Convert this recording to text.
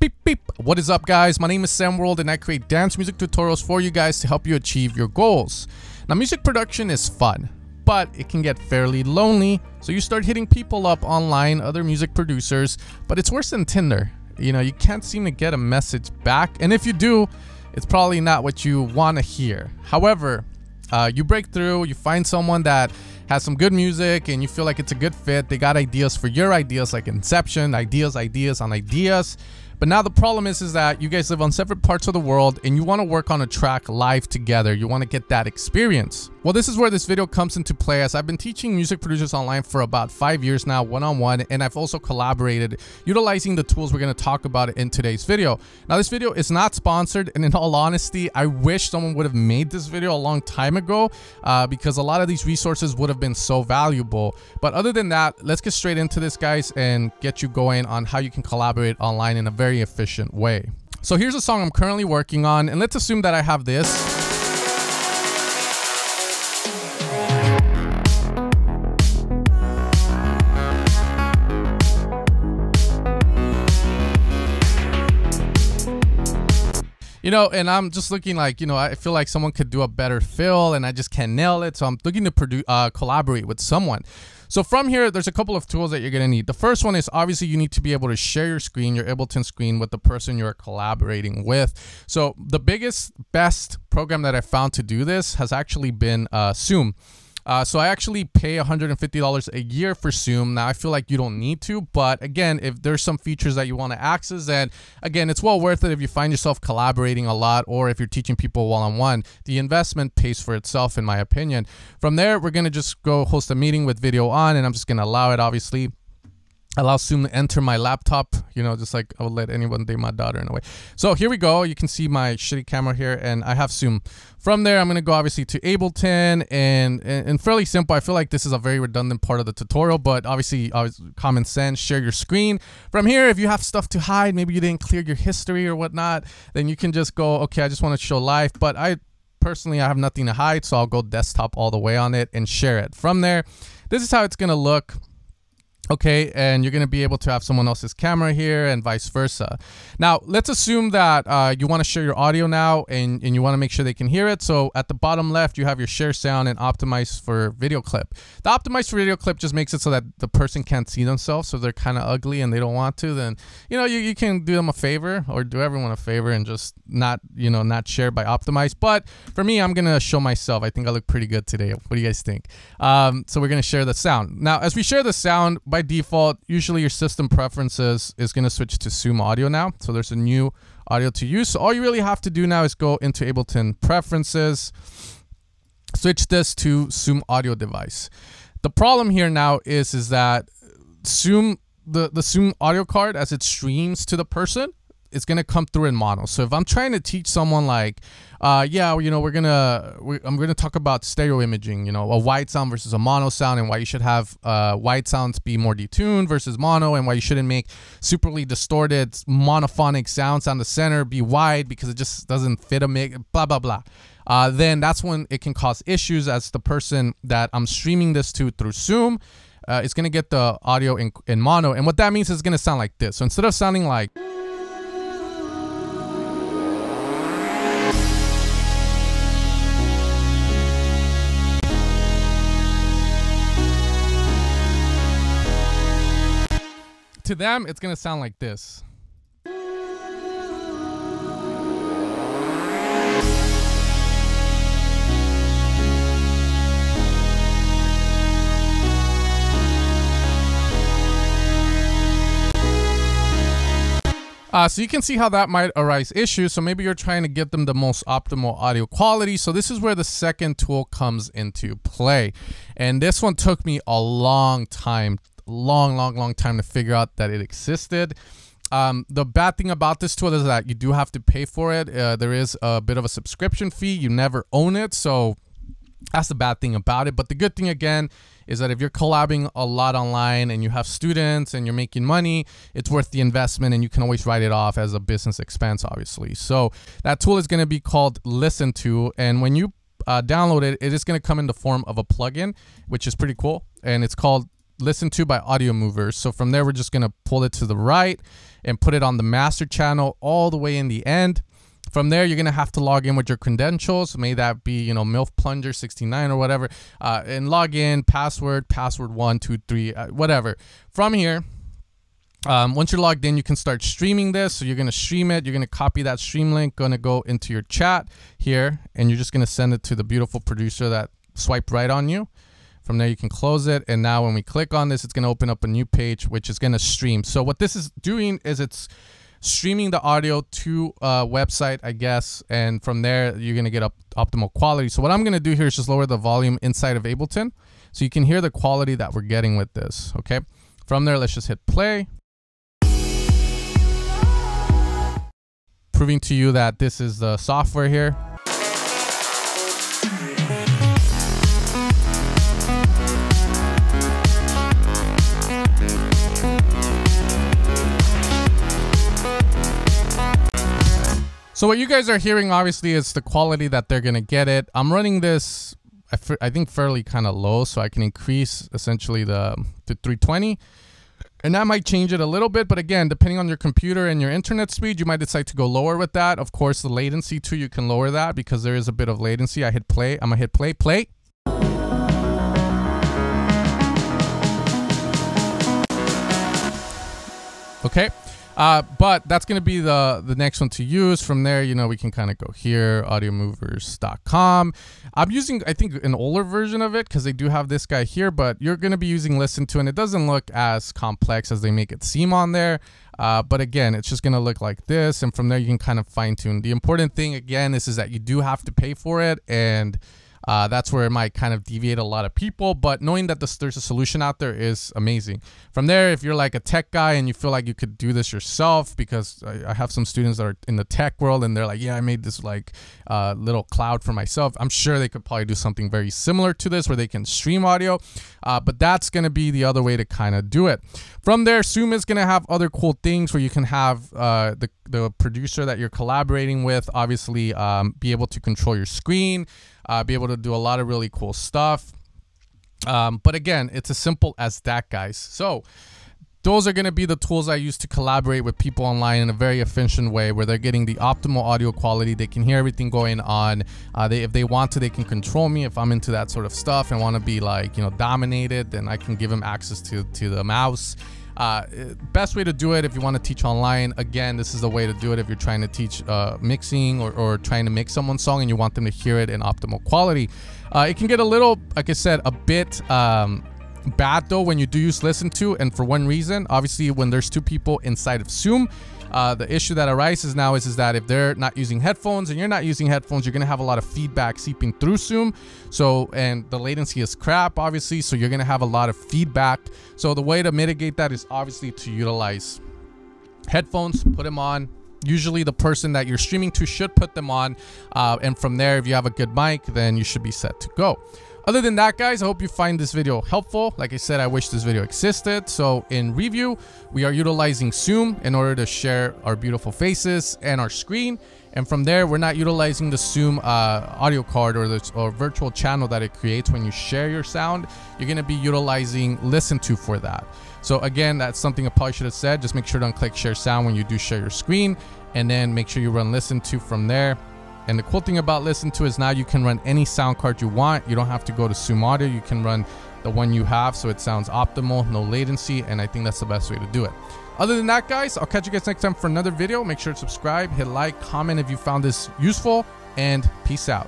Beep beep. What is up, guys? My name is Sam World and I create dance music tutorials for you guys to help you achieve your goals. Now, music production is fun, but it can get fairly lonely, so you start hitting people up online, other music producers, but it's worse than Tinder. You can't seem to get a message back, and if you do, it's probably not what you want to hear. However, you break through, you find someone that has some good music and you feel like it's a good fit. They got ideas for your ideas, like Inception, ideas on ideas. But now the problem is that you guys live on separate parts of the world and you want to work on a track live together. You want to get that experience. Well, this is where this video comes into play, as I've been teaching music producers online for about 5 years now, one-on-one, and I've also collaborated utilizing the tools we're going to talk about in today's video. Now, this video is not sponsored, and in all honesty, I wish someone would have made this video a long time ago because a lot of these resources would have been so valuable. But other than that, let's get straight into this, guys, and get you going on how you can collaborate online in a very efficient way. So here's a song I'm currently working on, and let's assume that I have this. And I'm just looking like, I feel like someone could do a better fill and I just can't nail it. So I'm looking to collaborate with someone. So from here, there's a couple of tools that you're going to need. The first one is obviously you need to be able to share your screen, your Ableton screen, with the person you're collaborating with. So the best program that I found to do this has actually been Zoom. So I actually pay $150 a year for Zoom. Now, I feel like you don't need to, but again, if there's some features that you want to access, then again, it's well worth it if you find yourself collaborating a lot or if you're teaching people one-on-one. The investment pays for itself, in my opinion. From there, we're going to just go host a meeting with video on, and I'm just going to allow it, obviously. Allow Zoom to enter my laptop, just like I would let anyone date my daughter in a way. So here we go. You can see my shitty camera here, and I have Zoom. From there, I'm going to go obviously to Ableton, and fairly simple. I feel like this is a very redundant part of the tutorial, but obviously common sense, share your screen. From here, if you have stuff to hide, maybe you didn't clear your history or whatnot, then you can just go, okay, I just want to show live, but personally, I have nothing to hide, so I'll go desktop all the way on it and share it. From there, this is how it's going to look. Okay, and you're going to be able to have someone else's camera here and vice versa. Now, let's assume that you want to share your audio now and you want to make sure they can hear it. So at the bottom left, you have your share sound and optimize for video clip. The optimize for video clip just makes it so that the person can't see themselves. So if they're kind of ugly and they don't want to, then, you can do them a favor or do everyone a favor and just not share by optimize. But for me, I'm going to show myself. I think I look pretty good today. What do you guys think? So we're going to share the sound. Now, as we share the sound, by default, usually your system preferences is going to switch to Zoom audio now. So there's a new audio to use. So all you really have to do now is go into Ableton preferences, switch this to Zoom audio device. The problem here now is that Zoom, the Zoom audio card, as it streams to the person, it's going to come through in mono. So if I'm trying to teach someone like, I'm going to talk about stereo imaging, a wide sound versus a mono sound, and why you should have wide sounds be more detuned versus mono, and why you shouldn't make superly distorted monophonic sounds on the center be wide because it just doesn't fit a mix, blah, blah, blah. Then that's when it can cause issues, as the person that I'm streaming this to through Zoom is going to get the audio in mono. And what that means is it's going to sound like this. So instead of sounding like... to them, it's going to sound like this. So you can see how that might arise issues. So maybe you're trying to get them the most optimal audio quality. So this is where the second tool comes into play. And this one took me a long time, long time to figure out that it existed. The bad thing about this tool is that you do have to pay for it. There is a bit of a subscription fee. You never own it. So that's the bad thing about it. But the good thing, again, is that if you're collabing a lot online and you have students and you're making money, it's worth the investment, and you can always write it off as a business expense, obviously. So that tool is going to be called Listen To, and when you download it, it is going to come in the form of a plugin, which is pretty cool, and it's called Listen To by Audio Movers. So from there, we're just going to pull it to the right and put it on the master channel all the way in the end. From there, you're going to have to log in with your credentials. May that be, you know, MILF Plunger 69 or whatever, and log in, password 123, whatever. From here, once you're logged in, you can start streaming this. So you're going to stream it. You're going to copy that stream link, going to go into your chat here, and you're just going to send it to the beautiful producer that swiped right on you. From there, you can close it. And now when we click on this, it's going to open up a new page, which is going to stream. So what this is doing is it's streaming the audio to a website, I guess. And from there, you're going to get optimal quality. So what I'm going to do here is just lower the volume inside of Ableton so you can hear the quality that we're getting with this. Okay. From there, let's just hit play. Proving to you that this is the software here. So what you guys are hearing, obviously, is the quality that they're going to get it. I'm running this, I think, fairly kind of low, so I can increase essentially to 320. And that might change it a little bit. But again, depending on your computer and your internet speed, you might decide to go lower with that. Of course, the latency too, you can lower that because there is a bit of latency. I hit play. I'm going to hit play. Play. Okay. But that's going to be the next one to use. From there, you know, we can kind of go here, audiomovers.com. I'm using, I think, an older version of it because they do have this guy here, but you're going to be using Listen To, and it doesn't look as complex as they make it seem on there. But again, it's just going to look like this. And from there, you can kind of fine tune. The important thing, again, is that you do have to pay for it. And that's where it might kind of deviate a lot of people, but knowing that there's a solution out there is amazing. From there, if you're like a tech guy and you feel like you could do this yourself, because I have some students that are in the tech world and they're like, yeah, I made this like little cloud for myself. I'm sure they could probably do something very similar to this where they can stream audio, but that's going to be the other way to kind of do it. From there, Zoom is going to have other cool things where you can have the producer that you're collaborating with, obviously be able to control your screen, be able to do a lot of really cool stuff. But again, it's as simple as that, guys. So those are going to be the tools I use to collaborate with people online in a very efficient way where they're getting the optimal audio quality. They can hear everything going on. If they want to, they can control me. If I'm into that sort of stuff and want to be like, you know, dominated, then I can give them access to the mouse. Best way to do it if you want to teach online. Again, this is the way to do it if you're trying to teach mixing or trying to mix someone's song and you want them to hear it in optimal quality. It can get a little, like I said, a bit bad though when you do use Listen To, and for one reason. Obviously, when there's two people inside of Zoom, the issue that arises now is that if they're not using headphones and you're not using headphones, you're going to have a lot of feedback seeping through Zoom. So, and the latency is crap, obviously. So you're going to have a lot of feedback. So the way to mitigate that is obviously to utilize headphones, put them on. Usually the person that you're streaming to should put them on. And from there, if you have a good mic, then you should be set to go. Other than that, guys, I hope you find this video helpful. Like I said, I wish this video existed. So in review, we are utilizing Zoom in order to share our beautiful faces and our screen. And from there, we're not utilizing the Zoom audio card or virtual channel that it creates when you share your sound. You're going to be utilizing Listen To for that. So again, that's something I probably should have said. Just make sure to unclick share sound when you do share your screen, and then make sure you run Listen To from there. And the cool thing about Listen To is now you can run any sound card you want. You don't have to go to Zoom Audio. You can run the one you have so it sounds optimal, no latency, and I think that's the best way to do it. Other than that, guys, I'll catch you guys next time for another video. Make sure to subscribe, hit like, comment if you found this useful, and peace out.